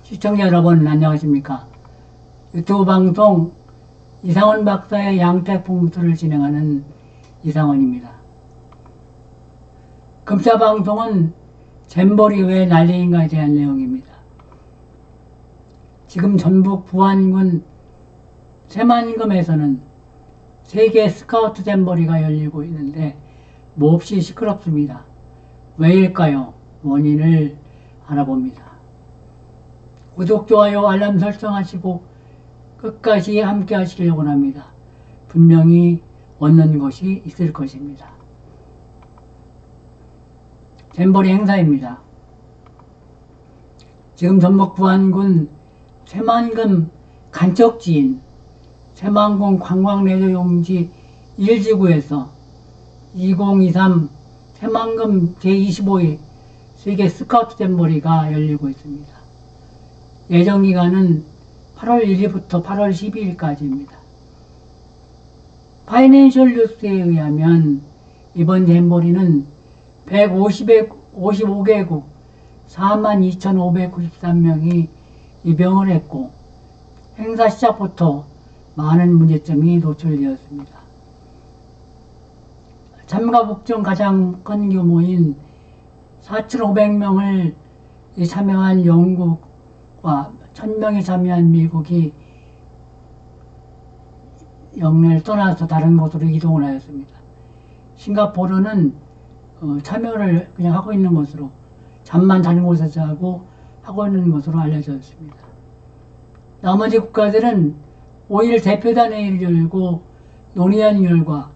시청자 여러분 안녕하십니까. 유튜브 방송 이상원 박사의 양택풍수를 진행하는 이상원입니다. 금사 방송은 잼버리 왜 난리인가에 대한 내용입니다. 지금 전북 부안군 새만금에서는 세계 스카우트 잼버리가 열리고 있는데 몹시 시끄럽습니다. 왜일까요? 원인을 알아봅니다. 구독, 좋아요, 알람 설정하시고 끝까지 함께 하시려고 합니다. 분명히 얻는 것이 있을 것입니다. 잼버리 행사입니다. 지금 전북 부안군 새만금 간척지인 새만금 관광레저용지 1지구에서 2023 새만금 제25회 세계 스카우트 잼버리가 열리고 있습니다. 예정기간은 8월 1일부터 8월 12일까지입니다. 파이낸셜 뉴스에 의하면 이번 잼버리는 155개국 42,593명이 입영을 했고 행사 시작부터 많은 문제점이 노출되었습니다. 참가 국정 가장 큰 규모인 4,500명을 참여한 영국과 1,000명이 참여한 미국이 영내를 떠나서 다른 곳으로 이동을 하였습니다. 싱가포르는 참여를 그냥 하고 있는 것으로 잠만 자는 곳에서 하고 있는 것으로 알려져 있습니다. 나머지 국가들은 5일 대표단 회의를 열고 논의한 결과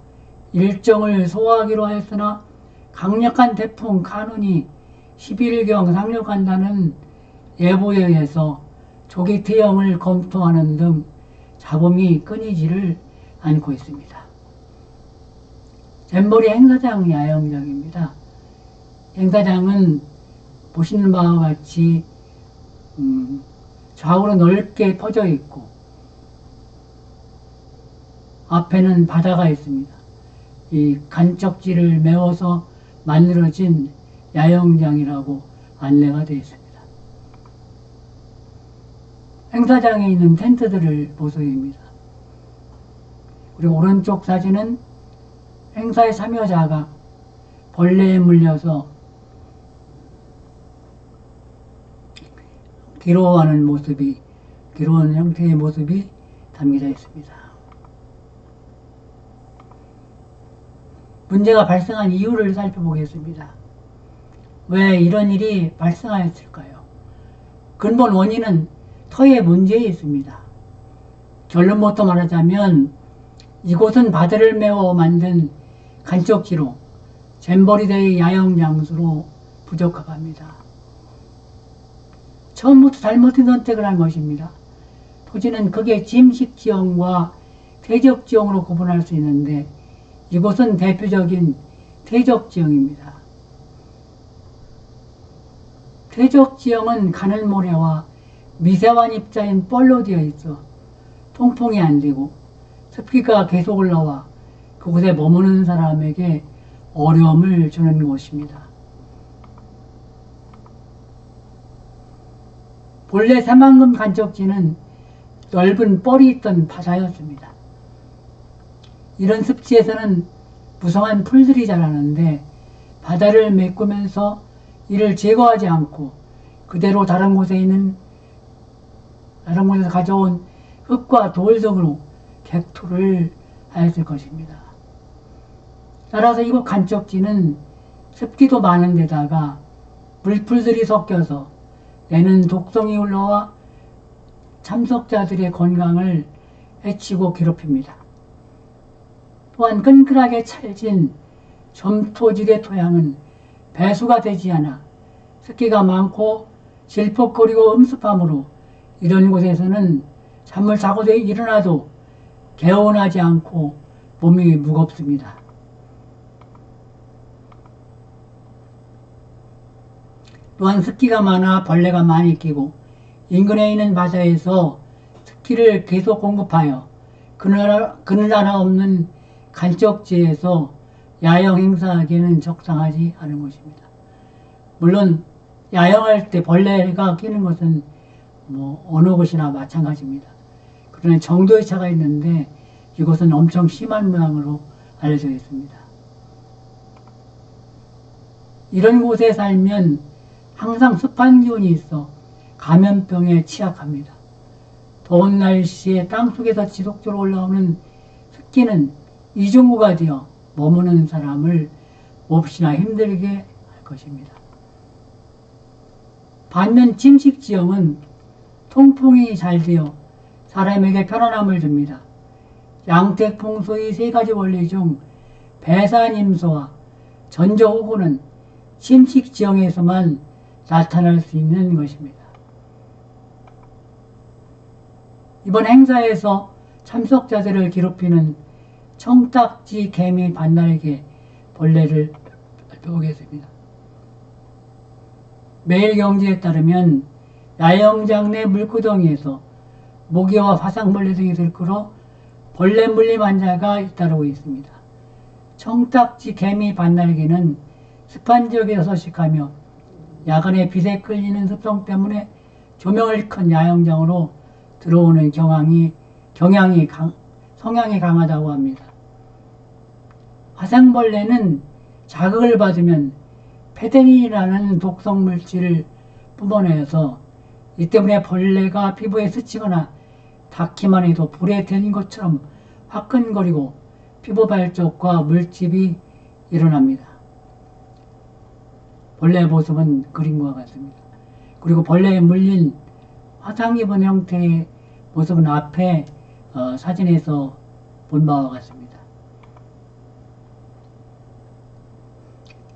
일정을 소화하기로 하였으나 강력한 태풍 카눈이 11일경 상륙한다는 예보에 의해서 조기 퇴영을 검토하는 등 잡음이 끊이지를 않고 있습니다. 잼버리 행사장 야영장입니다. 행사장은 보시는 바와 같이 좌우로 넓게 퍼져 있고 앞에는 바다가 있습니다. 이 간척지를 메워서 만들어진 야영장이라고 안내가 되어 있습니다. 행사장에 있는 텐트들을 모습입니다. 그리고 오른쪽 사진은 행사의 참여자가 벌레에 물려서 괴로워하는 모습이, 괴로운 형태의 모습이 담겨져 있습니다. 문제가 발생한 이유를 살펴보겠습니다. 왜 이런 일이 발생하였을까요? 근본 원인은 터의 문제에 있습니다. 결론부터 말하자면 이곳은 바다를 메워 만든 간척지로 잼버리대의 야영 장소로 부적합합니다. 처음부터 잘못된 선택을 한 것입니다. 토지는 크게 침식지형과 퇴적지형으로 구분할 수 있는데 이곳은 대표적인 퇴적지형입니다. 퇴적지형은 가늘모래와 미세한 입자인 뻘로 되어 있어 통풍이 안 되고 습기가 계속 올라와 그곳에 머무는 사람에게 어려움을 주는 곳입니다. 본래 새만금 간척지는 넓은 뻘이 있던 바다였습니다. 이런 습지에서는 무성한 풀들이 자라는데 바다를 메꾸면서 이를 제거하지 않고 그대로 다른 곳에서 가져온 흙과 돌 등으로 객토를 하였을 것입니다. 따라서 이곳 간척지는 습기도 많은 데다가 물풀들이 섞여서 내는 독성이 올라와 참석자들의 건강을 해치고 괴롭힙니다. 또한 끈끈하게 찰진 점토질의 토양은 배수가 되지 않아 습기가 많고 질퍽거리고 음습하므로 이런 곳에서는 잠을 자고 일어나도 개운하지 않고 몸이 무겁습니다. 또한 습기가 많아 벌레가 많이 끼고 인근에 있는 바다에서 습기를 계속 공급하여 그늘 하나 없는 간척지에서 야영 행사하기에는 적당하지 않은 것입니다. 물론 야영할 때 벌레가 끼는 것은 뭐 어느 곳이나 마찬가지입니다. 그러나 정도의 차가 있는데 이곳은 엄청 심한 모양으로 알려져 있습니다. 이런 곳에 살면 항상 습한 기운이 있어 감염병에 취약합니다. 더운 날씨에 땅속에서 지속적으로 올라오는 습기는 이중구가 되어 머무는 사람을 몹시나 힘들게 할 것입니다. 반면 침식지형은 통풍이 잘 되어 사람에게 편안함을 줍니다. 양택풍수의 세 가지 원리 중 배산임수와 전저호구는 침식지형에서만 나타날 수 있는 것입니다. 이번 행사에서 참석자들을 괴롭히는 청딱지 개미 반날개 벌레를 살펴보겠습니다. 매일경제에 따르면 야영장 내 물구덩이에서 모기와 화상벌레 등이 들끓어 벌레 물림 환자가 잇따르고 있습니다. 청딱지 개미 반날개는 습한 지역에서 서식하며 야간에 빛에 끌리는 습성 때문에 조명을 큰 야영장으로 들어오는 성향이 강하다고 합니다. 화상벌레는 자극을 받으면 페데닌이라는 독성 물질을 뿜어내서 이 때문에 벌레가 피부에 스치거나 닿기만 해도 불에 댄 것처럼 화끈거리고 피부 발적과 물집이 일어납니다. 벌레의 모습은 그림과 같습니다. 그리고 벌레에 물린 화상 입은 형태의 모습은 앞에 사진에서 본 바와 같습니다.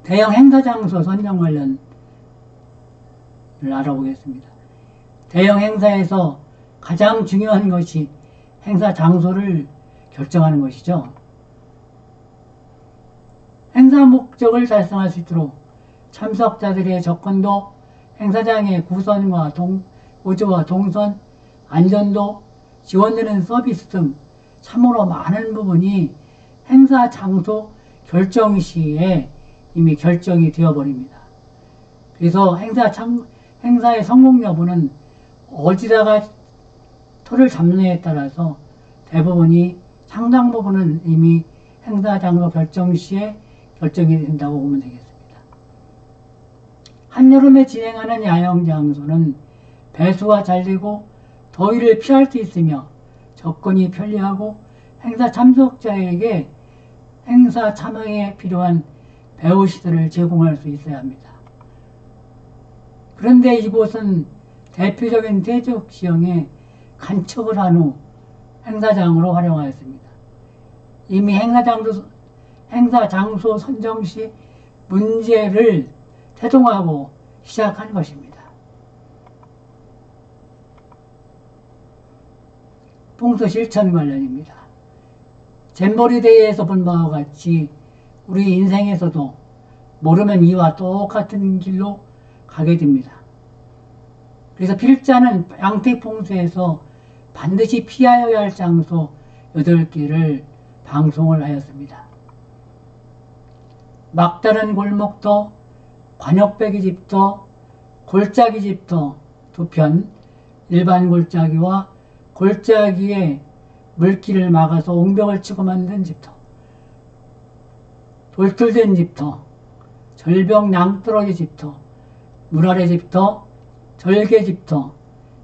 대형 행사 장소 선정 관련을 알아보겠습니다. 대형 행사에서 가장 중요한 것이 행사 장소를 결정하는 것이죠. 행사 목적을 달성할 수 있도록 참석자들의 접근도, 행사장의 구선과 우주와 동선, 안전도, 지원되는 서비스 등 참으로 많은 부분이 행사 장소 결정 시에 이미 결정이 되어버립니다. 그래서 행사의 성공 여부는 어디다가 터를 잡느냐에 따라서 상당 부분은 이미 행사 장소 결정 시에 결정이 된다고 보면 되겠습니다. 한여름에 진행하는 야영 장소는 배수가 잘 되고 더위를 피할 수 있으며 접근이 편리하고 행사 참석자에게 행사 참여에 필요한 배우시설을 제공할 수 있어야 합니다. 그런데 이곳은 대표적인 대적 지형에 간척을 한 후 행사장으로 활용하였습니다. 이미 행사 장소 선정 시 문제를 태동하고 시작한 것입니다. 풍수 실천 관련입니다. 잼버리 대회에서 본 바와 같이 우리 인생에서도 모르면 이와 똑같은 길로 가게 됩니다. 그래서 필자는 양택풍수에서 반드시 피하여야 할 장소 8개를 방송을 하였습니다. 막다른 골목터, 관역배기 집터, 골짜기 집터 2편, 일반 골짜기와 골짜기에 물길을 막아서 옹벽을 치고 만든 집터, 돌틀된 집터, 절벽 낭떠러지 집터, 물 아래 집터, 절개 집터,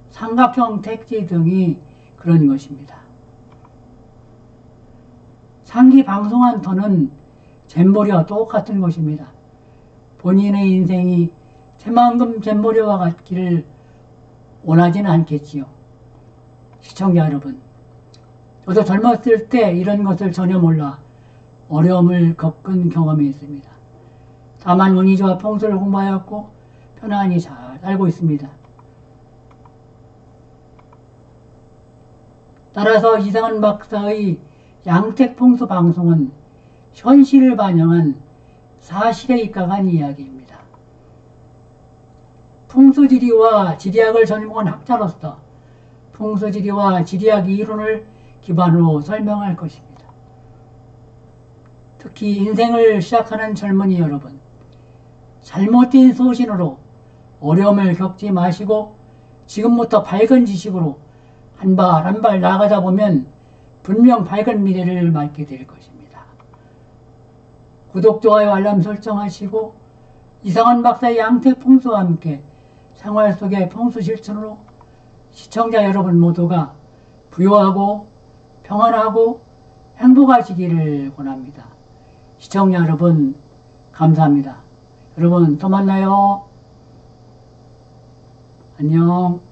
삼각형 택지 등이 그런 것입니다. 상기 방송한 터는 잼버리와 똑같은 것입니다. 본인의 인생이 새만금 잼버리와 같기를 원하지는 않겠지요. 시청자 여러분, 저도 젊었을 때 이런 것을 전혀 몰라 어려움을 겪은 경험이 있습니다. 다만 운이 좋아 풍수를 공부하였고 편안히 잘 살고 있습니다. 따라서 이상한 박사의 양택풍수 방송은 현실을 반영한 사실에 입각한 이야기입니다. 풍수지리와 지리학을 전공한 학자로서 풍수지리와 지리학 이론을 기반으로 설명할 것입니다. 특히 인생을 시작하는 젊은이 여러분, 잘못된 소신으로 어려움을 겪지 마시고 지금부터 밝은 지식으로 한 발 한 발 나가다 보면 분명 밝은 미래를 맞게 될 것입니다. 구독, 좋아요, 알람 설정하시고 이상한 박사의 양태 풍수와 함께 생활 속의 풍수 실천으로 시청자 여러분 모두가 부유하고 평안하고 행복하시기를 권합니다. 시청자 여러분 감사합니다. 여러분 또 만나요. 안녕.